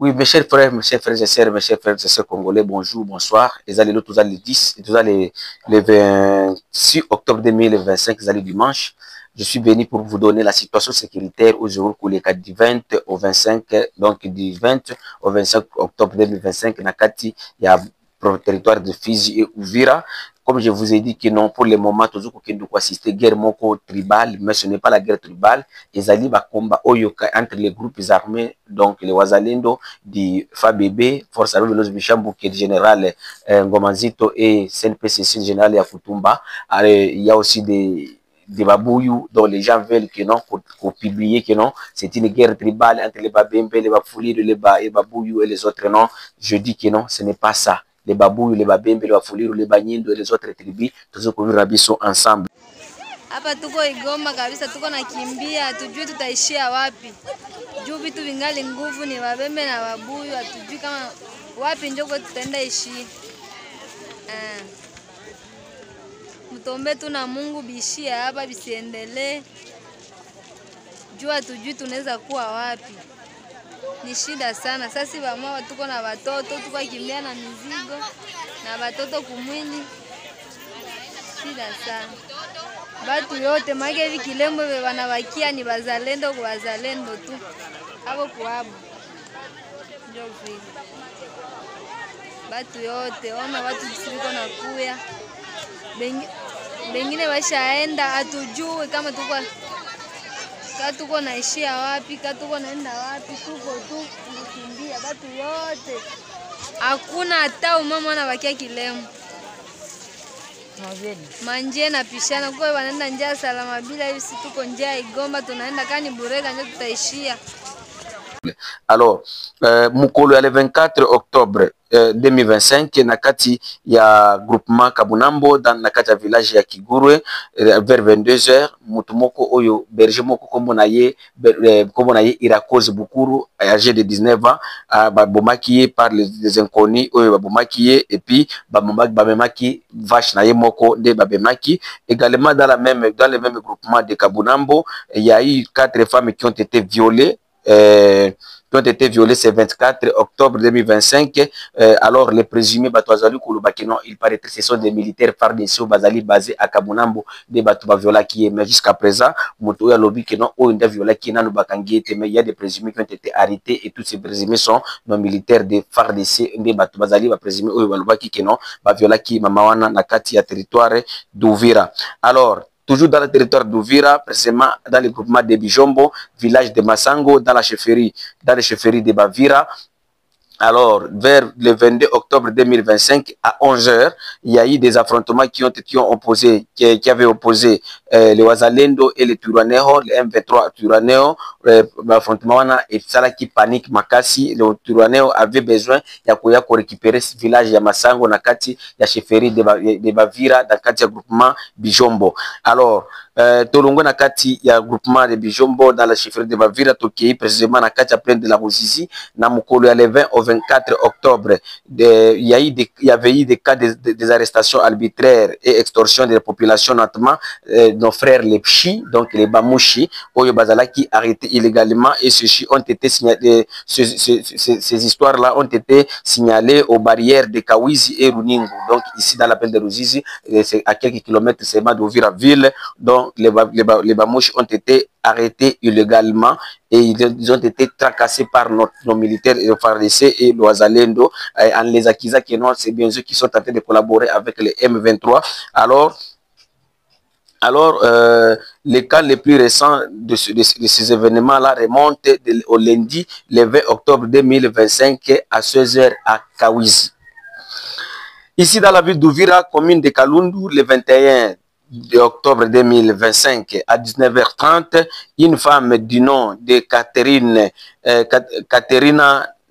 Oui, mes chers frères et sœurs, mes chers frères et sœurs congolais, bonjour, bonsoir. Les allez tous les 10, tous les 26 octobre 2025, les allez dimanche. Je suis venu pour vous donner la situation sécuritaire aujourd'hui, du 20 au 25, donc du 20 au 25 octobre 2025, Nakati, il y a le territoire de Fizi et Uvira. Comme je vous ai dit que non, pour le moment, toujours qu'il doit assister à la guerre tribale, mais ce n'est pas la guerre tribale. Les alliés combat entre les groupes armés, donc les Wazalendo, du FABB, Force Armée Veloz Bichambu, qui est le général Ngomazito et CNPCC, le général Yakutumba. Il y a aussi des Babouyou dont les gens veulent que non, qu'on publie que non, c'est une guerre tribale entre les Babembe, les Bafoulir, les Babouyou et les autres non. Je dis que non, ce n'est pas ça. Les Babouyu, les Babembe, les Bafoulir, les Banyindo et les autres tribus, tous les sont ensemble. Hapa tuko Igoma kabisa, tuko nakimbia, hatujui tutaishia wapi. Juu vitu vingali nguvu ni Babembe na Babuyu, hatujui kama wapi njoko tutaenda ishi. Mtombe tu na Mungu bishia hapa bisiendelee. Juu hatujui tunaweza kuwa wapi. Ni shida sana. Sasa bamwa tuko na watoto, tuko kimbia na mizigo na watoto kumwili. Shida sana. Batu yote make hivi Kilembo wanawakia ni wazalendo kwa wazalendo tu. Hapo kwa hapo. Ndio vile. Batu yote ona watu siko na kuya. Bengine washaenda hatujui kama tuko naishia wapi, tuko naenda wapi, tuko tu kukimbia batu yote. Hakuna hata umama anabakia Kilembo. Manje na pishana kwa wanaenda njia salama bila hivi, si tuko njia Igoma tunaenda kani Burega ndio tutaishia. Alors, mukolo ya le 24 octobre 2025 nakati ya groupement Kabunambo dans nakati ya village ya Kigurwe vers 22h mutumoko oyo berger moko kombo na ye Irakoze Bukuru âgé de 19 ans babomaki par les inconnus oyo babomaki et puis babemaki vache na ye moko de babemaki également dans le même groupement de Kabunambo. Il y a eu 4 femmes qui ont été violées qui ont été violés ce 24 octobre 2025. Alors, les présumés Batouazali Kouloubakino, il paraît que ce sont des militaires FARDC Bazali basés à Kabunambo, des Batouba viola qui est. Mais jusqu'à présent, Motoya Lobi qui n'ont pas viola qui n'ont pas mais il y a des présumés qui ont été arrêtés et tous ces présumés sont nos militaires de FARDC, des Batouba Bazali, présumés Oyobaki qui n'ont pas viola qui Mamawana Nakati à territoire d'Ouvira. Alors, toujours dans le territoire d'Ouvira, précisément dans le groupement de Bijombo, village de Massango, dans la chefferie de Bavira. Alors, vers le 22 octobre 2025, à 11h, il y a eu des affrontements qui avaient opposé les Wazalendo et les Turaneo, les M23 Turaneo. L'affrontement et ça qui panique Makasi, les Turaneo avaient besoin de récupérer ce village de Massango, Nakati, la chefferie de Bavira, Nakati, groupement Bijombo. Alors, Tolongo Nakati, il y a un groupement de Bijombo dans la chefferie de Bavira, Toki, précisément Nakati, à plein de la Ruzizi, Namukolo, le 20 au 24 octobre, il y avait eu des cas des arrestations arbitraires et extorsion de la population, notamment nos frères les Pchi, donc les Bamouchi, Oyo Bazala qui arrêtés illégalement et ceux-ci ont été signalés, ces histoires-là ont été signalées aux barrières de Kawizi et Runingo. Donc ici dans l'appel de Ruzizi, c'est à quelques kilomètres seulement d'Ouvira ville, donc les Bamouchi ont été arrêtés illégalement et ils ont été tracassés par nos militaires et FARDC et l'Oazalendo en les accusant que non, c'est bien ceux qui sont en train de collaborer avec les M23. Alors, les cas les plus récents de ces événements-là remontent au lundi, le 20 octobre 2025 à 16h à Kawizi. Ici dans la ville d'Ouvira, commune de Kalundu, le 21 octobre 2025 à 19h30, une femme du nom de Katerina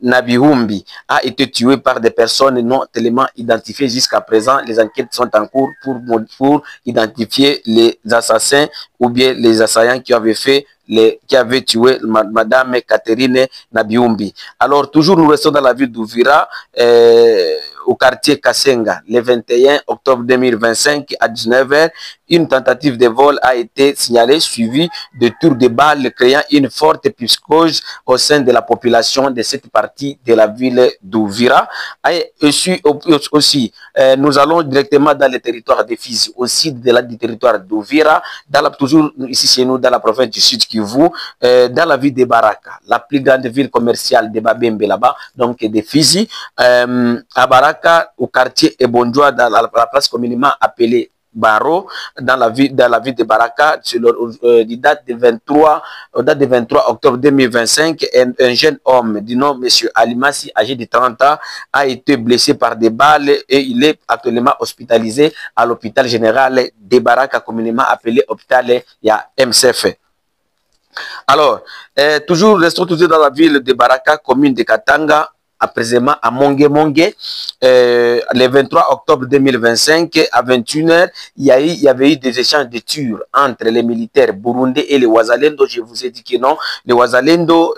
Nabihumbi a été tuée par des personnes non tellement identifiées jusqu'à présent. Les enquêtes sont en cours pour identifier les assassins ou bien les assaillants qui avaient tué Madame Katerine Nabihumbi. Alors, toujours nous restons dans la ville d'Ouvira, au quartier Kassenga, le 21 octobre 2025 à 19h. une tentative de vol a été signalée, suivie de tours de balles créant une forte psychose au sein de la population de cette partie de la ville d'Uvira. Et aussi, nous allons directement dans le territoire de Fizi, aussi du territoire d'Uvira, toujours ici chez nous, dans la province du Sud Kivu, dans la ville de Baraka, la plus grande ville commerciale de Babembe là-bas, donc de Fizi, à Baraka, au quartier Ebondjoa, dans la place communément appelée Baro, dans la ville de Baraka, qui date de 23 octobre 2025, un jeune homme du nom M. Alimassi, âgé de 30 ans, a été blessé par des balles et il est actuellement hospitalisé à l'hôpital général de Baraka, communément appelé hôpital MCF. Alors, restons toujours dans la ville de Baraka, commune de Katanga, à présentement à Monge. Le 23 octobre 2025, à 21h, il y avait eu des échanges de tirs entre les militaires burundais et les Wazalendo. Je vous ai dit que non. Les Wazalendo,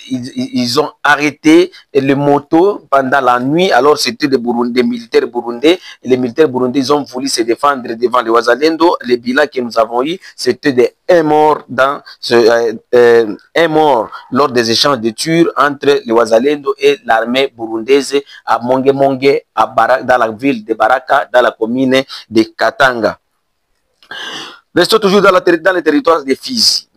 ils ont arrêté les motos pendant la nuit. Alors, c'était des militaires burundais. Et les militaires burundais, ils ont voulu se défendre devant les Wazalendo. Les bilans que nous avons eu, c'était un mort lors des échanges de tirs entre les Wazalendo et l'armée burundaise à Monge, dans la ville de Baraka, dans la commune de Katanga. Restons toujours dans le territoire de Fizi.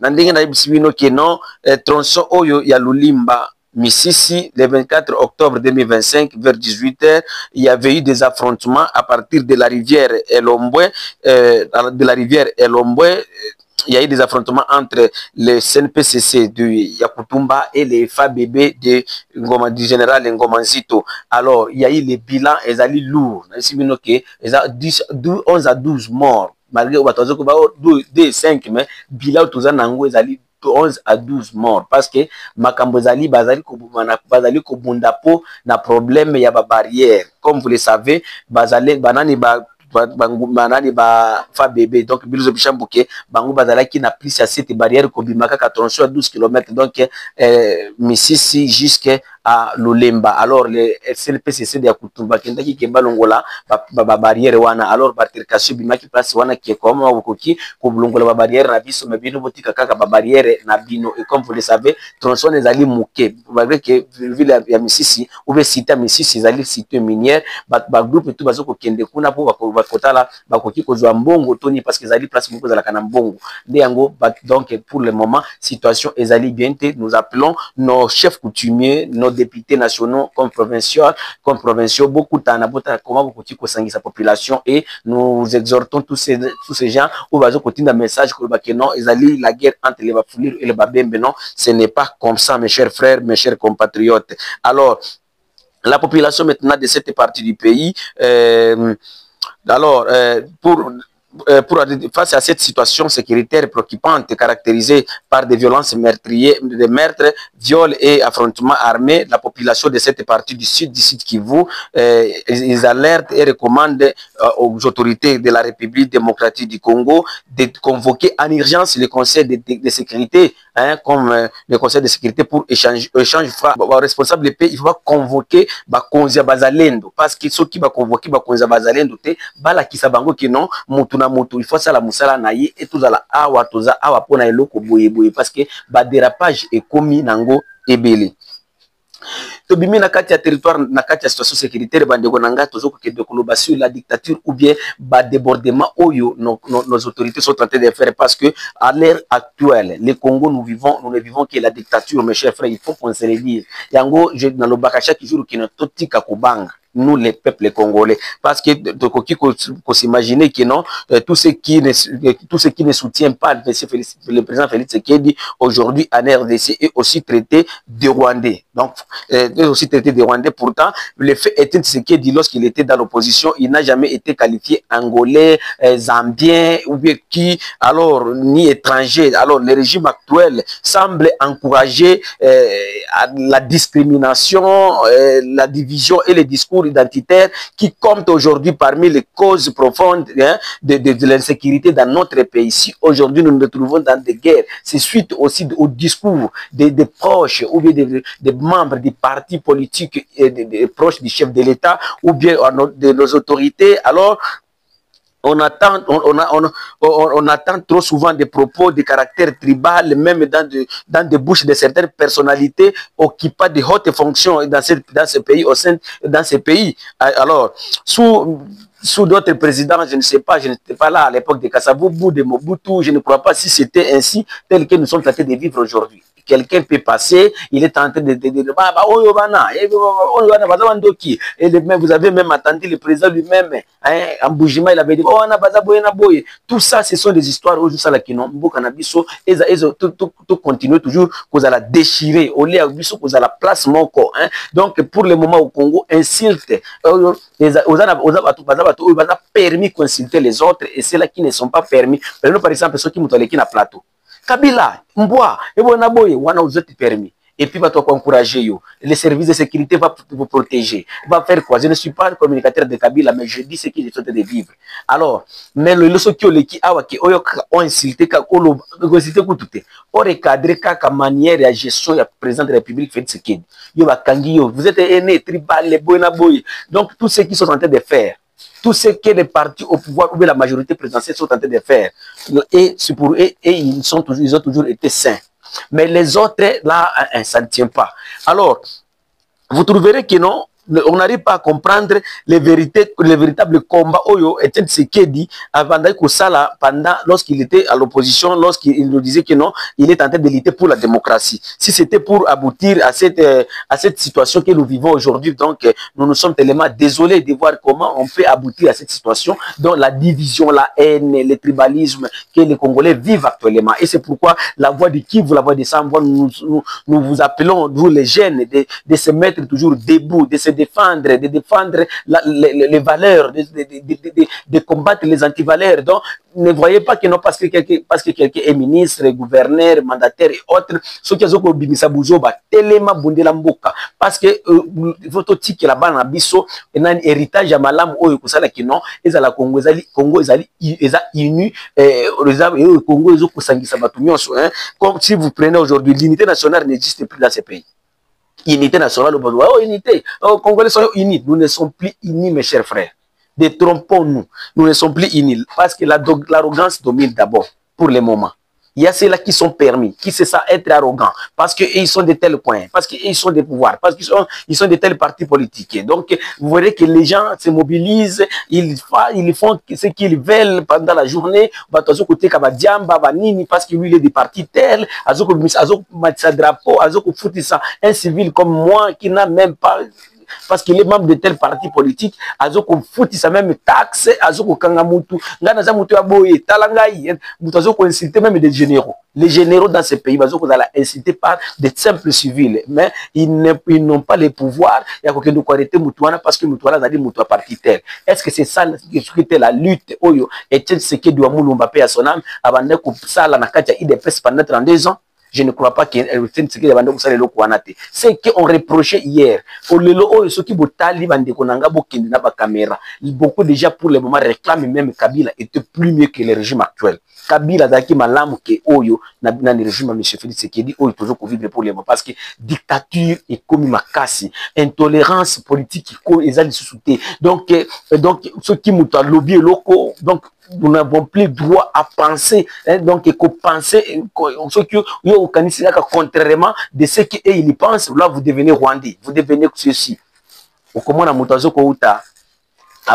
Tronçon Oyo ya Lulimba Misisi, le 24 octobre 2025, vers 18h, il y avait eu des affrontements à partir de la rivière Elombwe, il y a eu des affrontements entre les CNPCC de Yakutumba et les FABB du général Ngomanzito. Alors, il y a eu les bilans, ils allaient lourds. Ils ont 11 à 12 morts. Malgré 5, mais bilan tous en ango, ils allaient 11 à 12 morts. Parce que Makambozali, Bazali Kobundapo, na problème, il y a des barrières. Comme vous le savez, Bazali, Banani, banani ba fa bébé donc biluzo bishambuke bangu bazalaki na plus ya cette barrière ko bimaka 12 km donc Misisi jusqu'à Lulemba. Alors les CNPCC de Yakutumba kendaki kemba longola ba barrière wana alors batirkasio bimaki place wana qui comme okoki ko longola ba barrière na biso me bino botika kaka ba barrière na bino et comme vous le savez tronçon les ali muke malgré que ville ya Misisi ou be site Misisi ezali site minière ba groupe tout bazoko kende kuna po bakotala bakoki kozwa mbongo toni parce que ezali place moko zala kana mbongo nde yango donc pour le moment situation ezali bien te nous appelons nos chefs coutumiers nos députés nationaux comme provinciaux beaucoup tana bota comment bakoki kosangisa population et nous exhortons tous ces gens où bazokotinda message que non ezali la guerre entre les Bafuliro et les Babembe. Non, ce n'est pas comme ça mes chers frères, mes chers compatriotes. Alors la population maintenant de cette partie du pays face à cette situation sécuritaire préoccupante caractérisée par des violences meurtrières, des meurtres, viols et affrontements armés, la population de cette partie du Sud Kivu, ils alertent et recommandent aux autorités de la République démocratique du Congo de convoquer en urgence le Conseil de sécurité, comme le Conseil de sécurité pour échange responsable des pays. Il faut convoquer Bakonza Bazalendo parce que ceux qui va convoquer Bakonza Bazalendo te bala kisabango qui non na moto il faut ça la musala na ye et tout ala awa toza awa pona eloko boye parce que ba dérapage est commis nango ebele to bimi na kati ya territoire na kati ya situation sécuritaire bandeko nanga tozoko ke de koloba sur la dictature ou bien ba débordement oyo nos autorités sont en train de faire parce que à l'ère actuelle le Congo nous ne vivons que la dictature mes chers frères il faut qu'on se le dise yango je na lobaka chaque jour qui ne totika kobanga nous les peuples congolais parce que qu'on s'imaginer que non tout ce qui ne soutient pas le président Félix Tshisekedi aujourd'hui en RDC est aussi traité de Rwandais donc aussi traité de Rwandais. Pourtant le fait est que Tshisekedi lorsqu'il était dans l'opposition il n'a jamais été qualifié angolais, zambien ou bien qui alors ni étranger. Alors le régime actuel semble encourager la discrimination, la division et les discours identitaires qui comptent aujourd'hui parmi les causes profondes de l'insécurité dans notre pays. Si aujourd'hui nous nous retrouvons dans des guerres, c'est suite aussi au discours des proches ou bien des membres des partis politiques et des proches du chef de l'État ou bien de nos autorités. Alors On attend trop souvent des propos de caractère tribal, même dans des bouches de certaines personnalités occupant de hautes fonctions dans ce pays, dans ce pays. Alors, sous d'autres présidents, je ne sais pas, je n'étais pas là à l'époque de Kasavubu, de Mobutu, je ne crois pas si c'était ainsi, tel que nous sommes tentés de vivre aujourd'hui. Quelqu'un peut passer, il est en train de dire, vous avez même entendu le président lui-même, en Boujima, il avait dit, tout ça, ce sont des histoires où ça qui n'ont pas tout continue toujours, vous allez déchirer, au lieu de vous allez la place mon corps. Donc, pour le moment au Congo, insulte, on a permis d'insulter les autres et ceux-là qui ne sont pas permis. Par exemple, ceux qui sont dans le plateau. Kabila, Mboa, et vous êtes permis. Et puis, va encourager. Les services de sécurité vont vous protéger. Va faire quoi? Je ne suis pas le communicateur de Kabila, mais je dis ce qu'ils sont de vivre. Alors, mais le ceux qui ont insulté, ont recadré la manière de gestion du président de la République, vous êtes aîné, tribal, donc, tous ceux qui sont en train de faire, tout ce que les partis au pouvoir ou la majorité présidentielle sont en train de faire, et c'est pour eux, et ils ont toujours été sains. Mais les autres, là, ça ne tient pas. Alors, vous trouverez que non, on n'arrive pas à comprendre les véritables combats. Oyo Etienne Tshisekedi avant Kosala pendant lorsqu'il était à l'opposition, lorsqu'il nous disait que non, il est en train de lutter pour la démocratie. Si c'était pour aboutir à cette situation que nous vivons aujourd'hui, donc nous nous sommes tellement désolés de voir comment on peut aboutir à cette situation, donc la division, la haine, le tribalisme que les Congolais vivent actuellement. Et c'est pourquoi la voix de Kivu, la voix de Sambwa, nous vous appelons, nous les jeunes, de se mettre toujours debout, de se défendre les valeurs, de combattre les antivaleurs. Donc, ne voyez pas que non, parce que quelqu'un est ministre, gouverneur, mandataire et autres, ceux qui ont bimisa buzoba, telema bundela mboka. Parce que votre tique là-bas na biso, et un héritage à malam oyo kusala ki non, et à la Congo ezali inu, Congo ezo kusangisa batu nyonso, hein. Comme si vous prenez aujourd'hui, l'unité nationale n'existe plus dans ces pays. Unité nationale, unité. Congolais sont unis. Nous ne sommes plus unis, mes chers frères. Détrompons-nous. Nous ne sommes plus unis. Parce que l'arrogance domine d'abord, pour le moment. Il y a ceux-là qui sont permis, qui se savent être arrogants, parce qu'ils sont de tels points, parce qu'ils sont des pouvoirs, parce qu'ils sont de tels partis politiques. Donc, vous verrez que les gens se mobilisent, ils font ce qu'ils veulent pendant la journée, parce que lui, il est des partis tels, un civil comme moi qui n'a même pas... Parce qu'il est membre de tel parti politique, azoko fouti sa même taxe, azoko kangamutu, ngana za mutu aboye, talangai, azoko inciter même des généraux. Les généraux dans ce pays, azoko la inciter par des simples civils, mais ils n'ont pas le pouvoir, il y a quelqu'un de arrêter mutuana parce que mutuana a dit mutua parti tel. Est-ce que c'est ça qui était la lutte, oyo, et ce qui doit moulumba paix à son âme, avant de couper ça, la nakatia IDPS pendant 32 ans? Je ne crois pas qu'il y ait ce qu'on reprochait hier. Beaucoup déjà pour le moment réclament même Kabila était plus mieux que le régime actuel. Kabila daki malamu ke oyo na le régime M. Félix Tshisekedi oyo toujours vivre pour le moment parce que dictature est comme makasi, intolérance politique est sous-souté. Donc ceux qui m'ont lobby locaux, donc nous n'avons plus droit à penser, hein, donc il faut penser ce qui contrairement de ce qu'ils pensent, là vous devenez rwandais, vous devenez ceci. Au comment on a moutazo kouta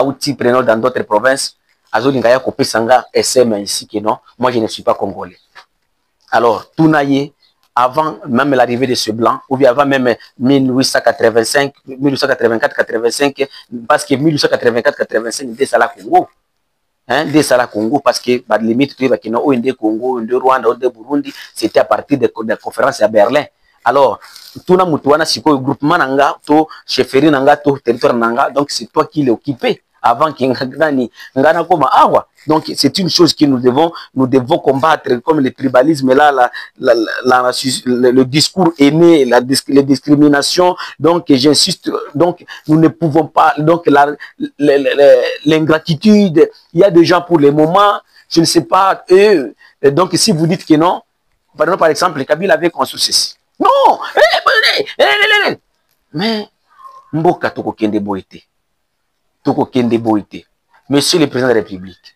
outil prenant dans d'autres provinces, azolingaya kopé sanga SM ici que non, moi je ne suis pas congolais. Alors tout naïe avant même l'arrivée de ce blanc, ou bien avant même 1885, 1884-85, parce que 1884-85 dès ça la Congo. Hein, des Sala Congo, parce que bah, limite de Congo, de Rwanda, de Burundi, c'était à partir de la conférence à Berlin. Alors, tout le monde siko groupement nanga, to chefferie nanga, to territoire nanga, donc c'est toi qui l'es occupé avant qu'il ngana koma awa. Donc c'est une chose que nous devons combattre comme le tribalisme là, le discours aîné, les discriminations. Donc j'insiste, donc nous ne pouvons pas, donc l'ingratitude, il y a des gens pour le moment, je ne sais pas, eux, donc si vous dites que non, par exemple, Kabila avait construit ceci. Non, mais Mboka toko kende boité. Toko kende boité. Monsieur le président de la République,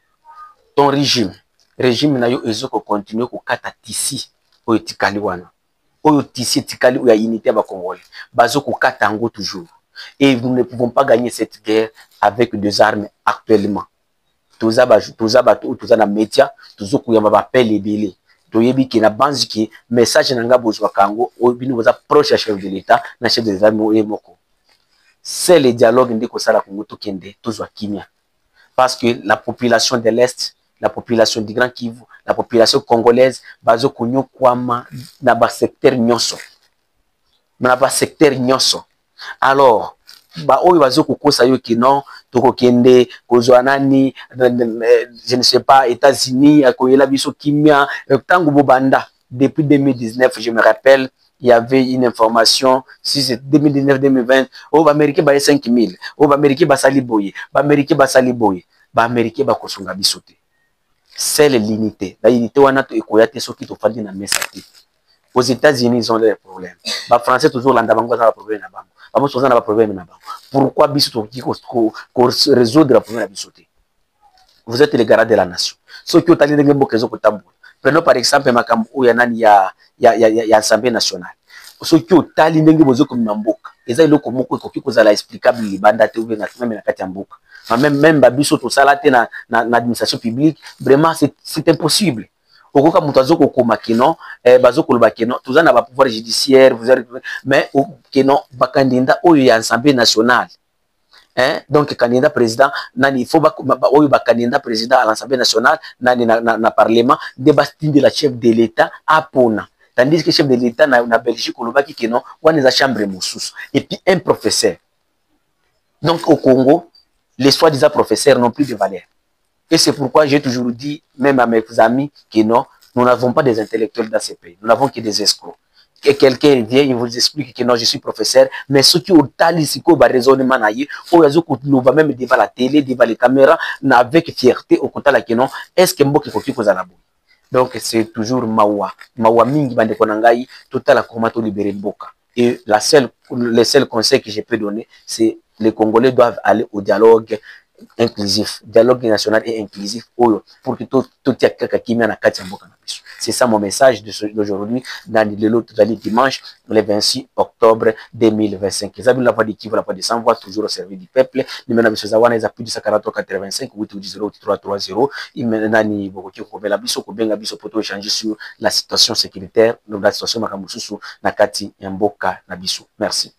ton régime na yo ezoko continuer ko kata tisi oyo tikali wana oyo tisi tikali ya unité ba congolais bazo ko kata ngo toujours et nous ne pouvons pas gagner cette guerre avec des armes actuellement toza na média toujours kuyamba ba pele ebele toyebi ki na banzi ki message na nga bozwa kango oyo bino boza proche ya chef de l'état na chef de l'état moko c'est le dialogue ndiko sala Congo to kende tozwa kimia parce que la population de l'Est, la population du Grand Kivu, la population congolaise, bazo konyo kwama na ba secteur nyonso. Na ba secteur nyonso. Alors, ba oyo bazo kokosa yo ki non, toko kende kozwa nani, je ne sais pas, États-Unis, akoyela biso kimia, tango bobanda depuis 2019, je me rappelle, il y avait une information, si c'est 2019-2020, oh, Américain ba 5000, oh, Américain ba saliboye, Américain ba saliboye, Américain ba kosonga bisote. C'est l'unité. La unité wana to ekoyate soki to fandi na mesa te. Aux États-Unis, ils ont des problèmes. Les Français toujours landa bango za problème na bango. Ba moso na ba problème na bango. Pourquoi biso to ki ko résoudre le problème na bisote? Vous êtes les garants de la nation. Soki otali ndenge mboka ezo kotambola. Prenons par exemple makambo oya nani ya Assemblée nationale. Soki otali ndenge bozo komima mboka. Eza eloko moko ekoki kozala explicable libanda te ou bien même na kati ya mboka. Même babiso to sala te na administration publique, vraiment c'est impossible. Okoka mutazo kokoma kino bazo koloba kino toza na ba pouvoir judiciaire mais kino bakandinda oyo ya Assemblée nationale. Donc candidat président nani il faut oyo ba candidat président à l'Assemblée nationale nani na parlement débattre de la chef de l'État apona. Tandis que chef de l'État na Belgique kolobaki kino wana za chambre mususu et puis un professeur. Donc au Congo, les soi-disant professeurs n'ont plus de valeur. Et c'est pourquoi j'ai toujours dit, même à mes amis, que non, nous n'avons pas des intellectuels dans ces pays. Nous n'avons que des escrocs. Et quelqu'un vient, il vous explique que non, je suis professeur, mais ceux qui ont talisiko, bah, raisonnement, on va même devant la télé, devant les caméras, avec fierté, au côté là, que non, est-ce que Mboki faut qu'il faut la boue? Donc c'est toujours Mawa. Mawa mingi bande konangai, total la komato libéré Mboka. Et le seul conseil que je peux donner, c'est les Congolais doivent aller au dialogue inclusif, dialogue national et inclusif pour que tout c'est ça mon message d'aujourd'hui dans le dimanche le 26 octobre 2025. Ils ont la voix de Kivu, la voix de sans voix, toujours au service du peuple. Nous menons M. Zawana, ils ont plus de 85 810 il menani beaucoup la biso ko benga biso poto échanger sur la situation sécuritaire, la situation makamususu na kati ya mboka na biso. Merci.